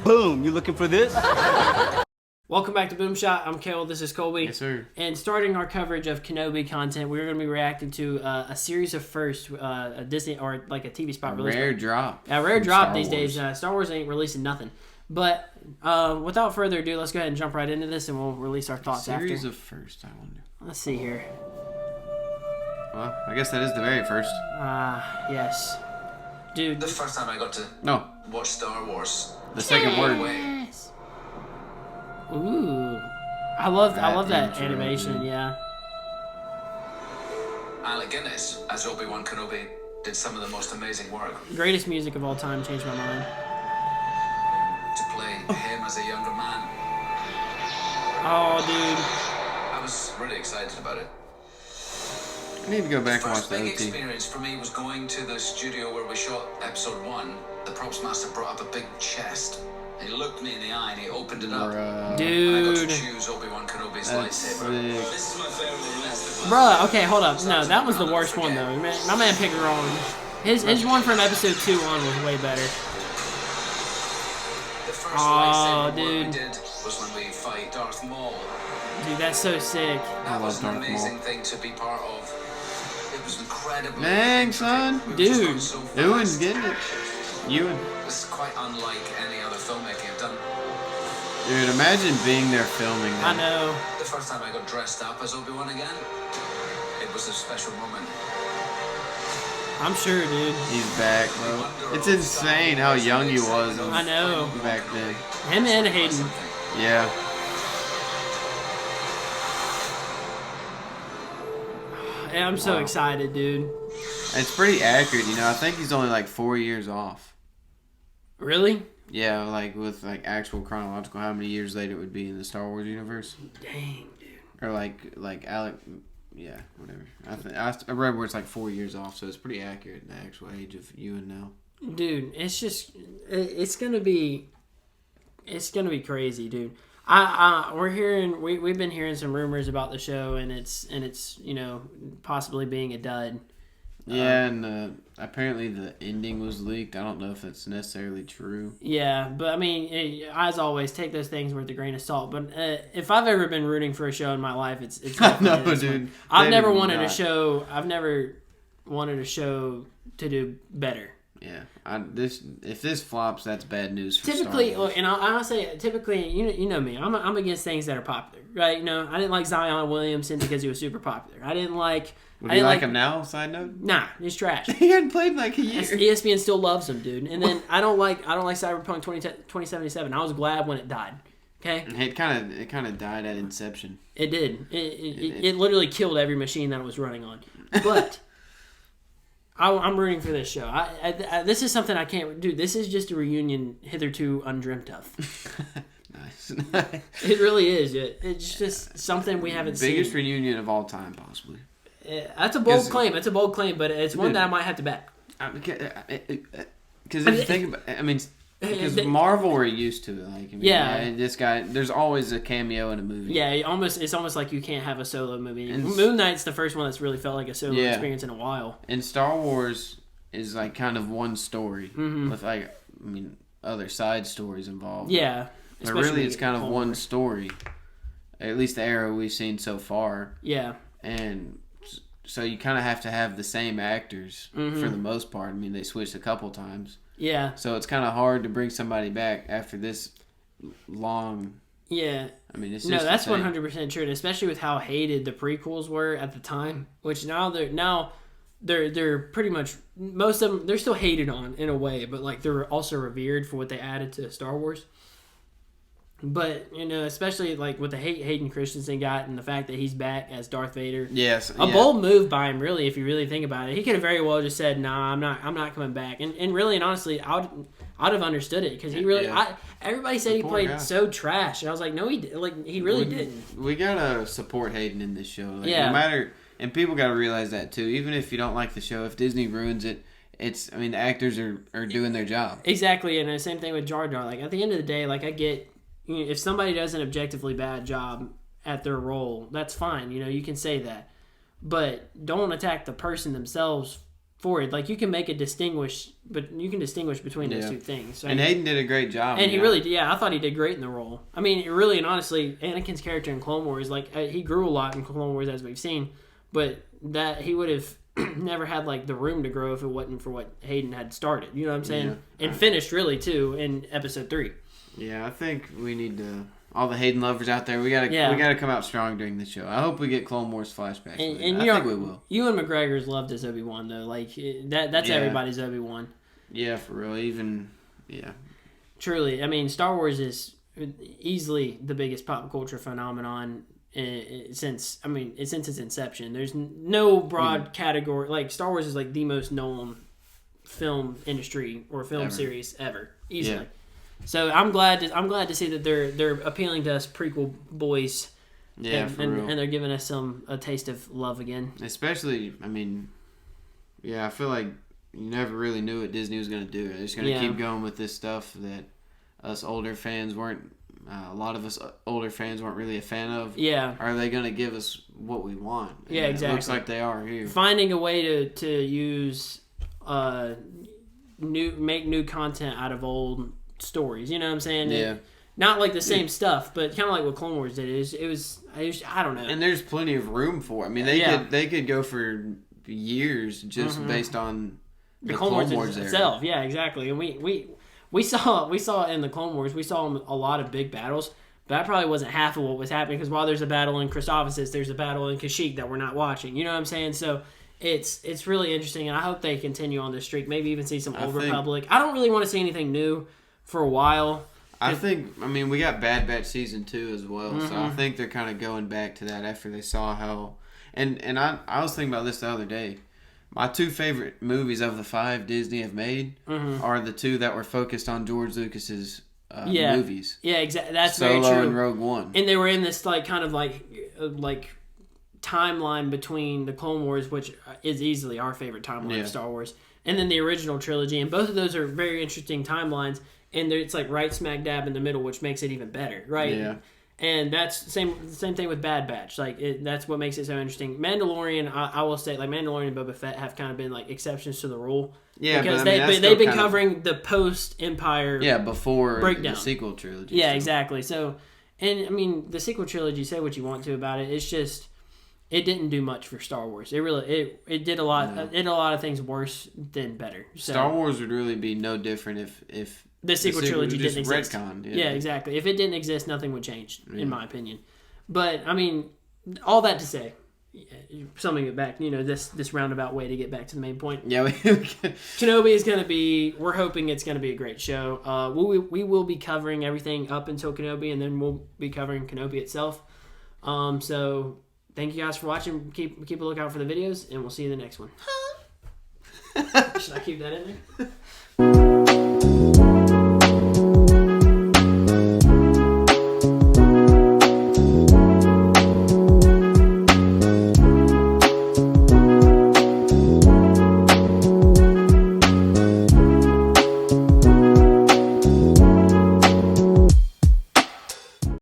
Boom, you looking for this? Welcome back to BoomShot. I'm Kale. This is Colby. Yes, sir. And starting our coverage of Kenobi content, we're going to be reacting to a series of firsts, a Disney or like a TV spot release. Rare drop. A rare drop these days. Star Wars ain't releasing nothing. But without further ado, let's go ahead and jump right into this, and we'll release our thoughts after. Series of first, I wonder. Let's see here. Well, I guess that is the very first. Yes. Dude. The first time I got to watch Star Wars. The second word. Yes. Ooh. I love that intro, animation, dude. yeah. Alec Guinness as Obi-Wan Kenobi did some of the most amazing work. Greatest music of all time, changed my mind. To play him as a younger man. Oh, dude. I was really excited about it. I need to go back The and watch first the big OT. experience for me was going to the studio where we shot episode 1. The props master brought up a big chest. He looked me in the eye and he opened it up. Dude. And I got to choose Obi-Wan Kenobi's lightsaber. This is my favorite. Bruh, okay, hold up. No, that was the worst one, though. My man picked it wrong. His one from episode 2 on was way better. The first lightsaber dude. we did was when we fight Darth Maul. Dude, that's so sick. That was an Darth Maul. amazing thing to be part of. It was incredible. Dang, son. Dude. Ewan's getting it. Ewan. This is quite unlike any other filmmaking I've done. Dude, imagine being there filming I that. know. The first time I got dressed up as Obi-Wan again, it was a special moment. I'm sure, dude. He's back, bro. It's insane how young he was I know. back then. Him and Hayden. Yeah. Yeah, I'm so excited, dude. It's pretty accurate, you know. I think he's only like 4 years off. Really? Yeah, like with like actual chronological, how many years later it would be in the Star Wars universe, Dang, dude. or like Alec, yeah, whatever. I read where it's like 4 years off, so it's pretty accurate the actual age of Ewan now. Dude, it's just it's gonna be crazy, dude. We've been hearing some rumors about the show, and it's possibly being a dud. Yeah, and apparently the ending was leaked. I don't know if that's necessarily true. Yeah, but I mean, as always, take those things with a grain of salt. But if I've ever been rooting for a show in my life, it's No, this dude. one. I've never Maybe wanted not. a show. I've never wanted a show to do better. Yeah, if this flops, that's bad news for Typically, Star Wars. and I'll say, typically, you know me. I'm against things that are popular, right? You know, I didn't like Zion Williamson because he was super popular. I didn't like. Would you like him now? Side note. Nah, he's trash. He hadn't played in like a year. ESPN still loves him, dude. And then I don't like Cyberpunk 2077. I was glad when it died. Okay. It kind of died at inception. It did. It literally killed every machine that it was running on. But I'm rooting for this show. I this is something I can't do. This is just a reunion hitherto undreamt of. Nice. It really is. It's just something we haven't seen. Biggest reunion of all time, possibly. That's a bold claim. It's a bold claim, but it's one that I might have to back. Because if you think about, I mean, because Marvel were used to it. Like, I mean, Yeah. this guy, there's always a cameo in a movie. Yeah, it's almost like you can't have a solo movie. Moon Knight's the first one that's really felt like a solo experience in a while. And Star Wars is like kind of one story Mm-hmm. with like, I mean, other side stories involved. Yeah. But really, it's kind of one story. At least the era we've seen so far. Yeah. And so you kind of have to have the same actors Mm-hmm. for the most part. I mean, they switched a couple times. Yeah. So it's kind of hard to bring somebody back after this long. Yeah. I mean, it's No, just that's insane. 100% true, and especially with how hated the prequels were at the time, which now they're pretty much, most of them, they're still hated on in a way, but like they're also revered for what they added to Star Wars. But, especially like with the hate Hayden Christensen got and the fact that he's back as Darth Vader. Yes, A bold move by him, really, if you really think about it. He could have very well just said, "Nah, I'm not coming back." And really and honestly, I'd have understood it because he really. Everybody said he played so trash, and I was like, "No, he really didn't." We gotta support Hayden in this show. Like, Yeah. No matter, and people gotta realize that too. Even if you don't like the show, if Disney ruins it, the actors are doing their job. Exactly, and the same thing with Jar Jar. Like at the end of the day, like I get, if somebody does an objectively bad job at their role, that's fine. You can say that, but don't attack the person themselves forward. Like you can make a distinguish between those two things. So, and Hayden did a great job. And he really did. Yeah, I thought he did great in the role. I mean, really and honestly, Anakin's character in Clone Wars, like he grew a lot in Clone Wars as we've seen, but that he would have never had like the room to grow if it wasn't for what Hayden had started. You know what I'm saying? Yeah. And finished really too in Episode 3. Yeah, I think we need to. All the Hayden lovers out there, we gotta come out strong during the show. I hope we get Clone Wars flashbacks. And I think we will. Ewan McGregor's loved as Obi-Wan though. Like that's everybody's Obi-Wan. Yeah, for real. Truly, I mean, Star Wars is easily the biggest pop culture phenomenon since its inception. There's no broad category. Like Star Wars is like the most known film industry or film series ever, easily. Yeah. So I'm glad to see that they're appealing to us prequel boys. Yeah, and they're giving us a taste of love again. Especially, I mean, I feel like you never really knew what Disney was going to do. They're just going to keep going with this stuff that us older fans weren't. A lot of us older fans weren't really a fan of. Yeah. Are they going to give us what we want? And exactly. It looks like they are here. Finding a way to use make new content out of old stories. You know what I'm saying? Yeah. Not like the same stuff, but kind of like what Clone Wars did. It was I don't know. And there's plenty of room for it. I mean, they could go for years just based on the Clone Wars itself. Yeah, exactly. And we saw in the Clone Wars, we saw a lot of big battles, but that probably wasn't half of what was happening, because while there's a battle in Christophsis, there's a battle in Kashyyyk that we're not watching. You know what I'm saying? So it's really interesting, and I hope they continue on this streak. Maybe even see some Old Republic. I don't really want to see anything new for a while. I mean, we got Bad Batch Season 2 as well, so I think they're kind of going back to that after they saw how... And I was thinking about this the other day. My two favorite movies of the 5 Disney have made are the 2 that were focused on George Lucas's movies. Yeah, exactly. That's Solo very true. and Rogue One. And they were in this like timeline between the Clone Wars, which is easily our favorite timeline of Star Wars, and then the original trilogy. And both of those are very interesting timelines. And it's like right smack dab in the middle, which makes it even better, right? Yeah. And that's the same thing with Bad Batch. Like that's what makes it so interesting. Mandalorian, I will say, like Mandalorian and Boba Fett have kind of been like exceptions to the rule. Yeah, because they've been covering the post Empire. Yeah, before breakdown. The sequel trilogy. Yeah, exactly. So, and I mean, the sequel trilogy. Say what you want to about it. It's just it didn't do much for Star Wars. It really it did a lot. It did a lot of things worse than better. So, Star Wars would really be no different if the sequel trilogy didn't exist. Retconned, yeah, exactly. If it didn't exist, nothing would change, in my opinion. But I mean, all that to say, summing it back, this roundabout way to get back to the main point. Yeah, Kenobi is going to be. We're hoping it's going to be a great show. We will be covering everything up until Kenobi, and then we'll be covering Kenobi itself. So thank you guys for watching. Keep a lookout for the videos, and we'll see you in the next one. Should I keep that in there?